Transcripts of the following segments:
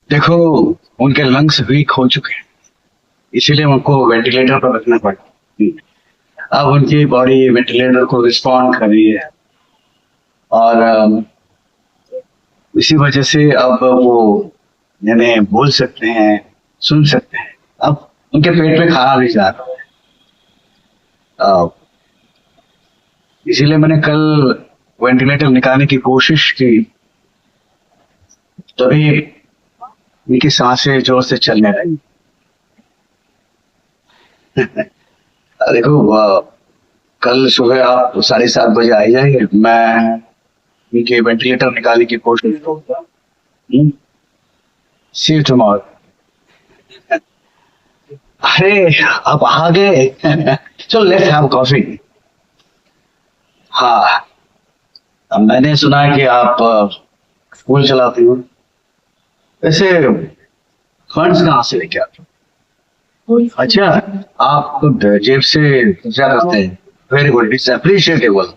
देखो, उनके lungs week हो चुके हैं, इसीलिए उनको वेंटिलेटर पर रखना पड़ा। अब उनकी बॉडी वेंटिलेटर को रिस्पॉन्ड कर रही है, और इसी वजह से अब वो यानी बोल सकते हैं, सुन सकते हैं। अब उनके पेट में खाना भी जा रहा है। इसीलिए मैंने कल वेंटिलेटर निकालने की कोशिश की, तभी उनकी सांसें जोर से चलने लगी। देखो, कल सुबह आप 7:30 बजे आ जाइए, मैं उनके वेंटिलेटर निकालने की कोशिश करूंगा। सी यू टुमारो। अरे, आप आ गए। चलो, लेट्स हैव कॉफी। हाँ, अब मैंने सुना है कि आप स्कूल चलाती हो। वैसे फंड्स कहाँ से लेके आते हो? अच्छा, आप खुद जेब से खर्चा करते हैं। Very good, it's appreciable.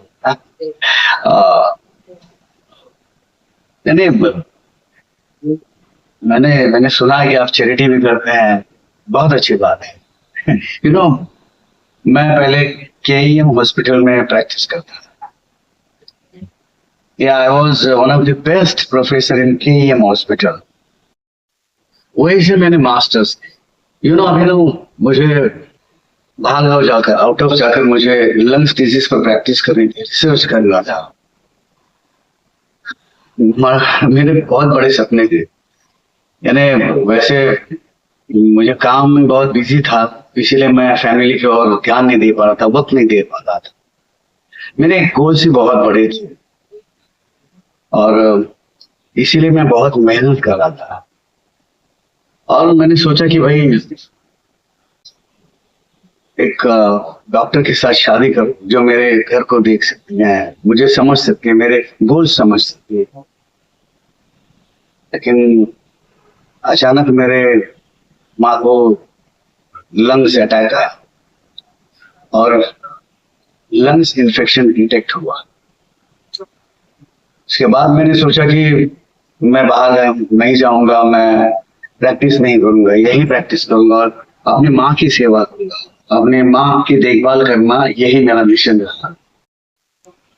नहीं, मैंने मैंने सुना है कि आप चैरिटी भी करते हैं। बहुत अच्छी बात है। यू नो, मैं पहले केईएम हॉस्पिटल में प्रैक्टिस करता था। या I was one of the best professor in KEM hospital. वही से मैंने मास्टर्स। यू नो, अभी तो मुझे भाग आउट जाकर आउट ऑफ जाकर मुझे लंग्स डिजीज पर प्रैक्टिस करनी थी, रिसर्च करना था। मेरे बहुत बड़े सपने थे। यानी वैसे मुझे काम में बहुत बिजी था, इसीलिए मैं फैमिली की ओर ध्यान नहीं दे पा रहा था, वक्त नहीं दे पा रहा था। मेरे गोल्स भी बहुत बड़े थे, और इसीलिए मैं बहुत मेहनत कर रहा था। और मैंने सोचा कि भाई एक डॉक्टर के साथ शादी करूं, जो मेरे घर को देख सकती हैं, मुझे समझ सकती है, मेरे गोल समझ सकती है। लेकिन अचानक मेरे माँ को लंग्स अटैक आया, और लंग्स इन्फेक्शन डिटेक्ट हुआ। उसके बाद मैंने सोचा कि मैं बाहर नहीं जाऊंगा, मैं प्रैक्टिस नहीं करूंगा, यही प्रैक्टिस करूंगा और अपनी माँ की सेवा करूंगा, अपनी माँ की देखभाल करना, यही मेरा मिशन रहा।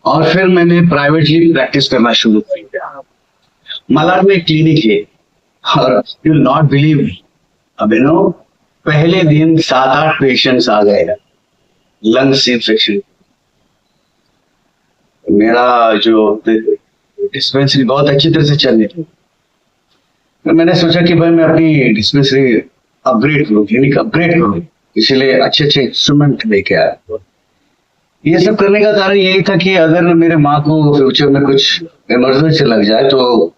और फिर मैंने प्राइवेटली प्रैक्टिस करना शुरू किया। मलाड में एक क्लिनिक है, और यू नॉट बिलीव, अभिनव, पहले दिन 7-8 पेशेंट्स आ गए लंग्स इन्फेक्शन। मेरा जो डिस्पेंसरी बहुत अच्छी तरह से चल रही थी। मैंने सोचा कि भाई मैं अपनी डिस्पेंसरी अपग्रेड करूँ, क्लिनिक अपग्रेड करूँ, इसलिए अच्छे अच्छे इंस्ट्रूमेंट लेके आया। ये सब करने का कारण यही था कि अगर मेरे माँ को फ्यूचर में कुछ इमरजेंसी लग जाए तो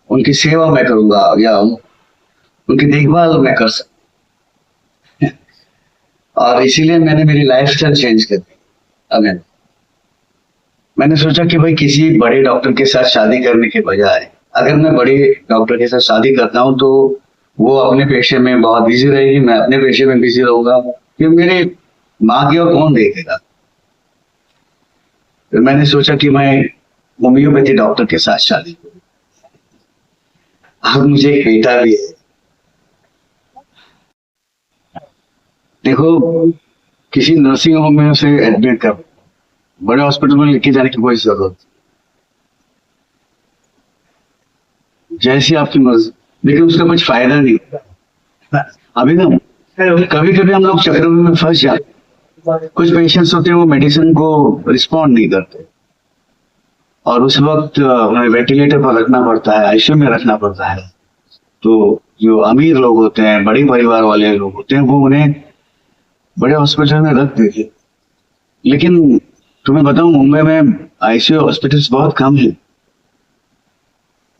उनकी सेवा मैं करूंगा, या उनकी देखभाल मैं कर सकता। और इसीलिए मैंने मेरी लाइफस्टाइल चेंज कर दी। अगर मैंने सोचा कि भाई किसी बड़े डॉक्टर के साथ शादी करने के बजाय अगर मैं बड़े डॉक्टर के साथ शादी करता हूँ तो वो अपने पेशे में बहुत बिजी रहेगी, मैं अपने पेशे में बिजी रहूंगा, कि मेरे माँ की और कौन देखेगा। फिर मैंने सोचा कि मैं होम्योपैथी डॉक्टर के साथ शादी करूं। अब मुझे एक बेटा भी है। देखो, किसी नर्सिंग होम में उसे एडमिट कर, बड़े हॉस्पिटल में लेके जाने की कोई जरूरत, जैसी आपकी मर्जी, लेकिन उसका कुछ फायदा नहीं होता। अभी ना कभी कभी हम लोग चक्कर में फंस जाते। कुछ पेशेंट्स होते हैं वो मेडिसिन को रिस्पॉन्ड नहीं करते, और उस वक्त उन्हें वेंटिलेटर पर रखना पड़ता है, आईसीयू में रखना पड़ता है। तो जो अमीर लोग होते हैं, बड़े परिवार वाले लोग होते हैं, वो उन्हें बड़े हॉस्पिटल में रख देते। लेकिन तुम्हें बताऊं, मुंबई में आईसीयू हॉस्पिटल्स बहुत कम है,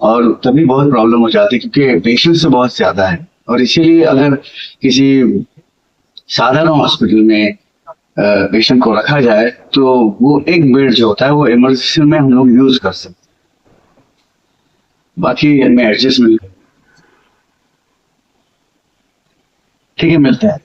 और तभी बहुत प्रॉब्लम हो जाती है क्योंकि पेशेंट्स तो बहुत ज्यादा है। और इसीलिए अगर किसी साधारण हॉस्पिटल में पेशेंट को रखा जाए तो वो एक बेड जो होता है वो इमरजेंसी में हम लोग यूज कर सकते हैं, बाकी इनमें एडजस्टमेंट। ठीक है, मिलते हैं।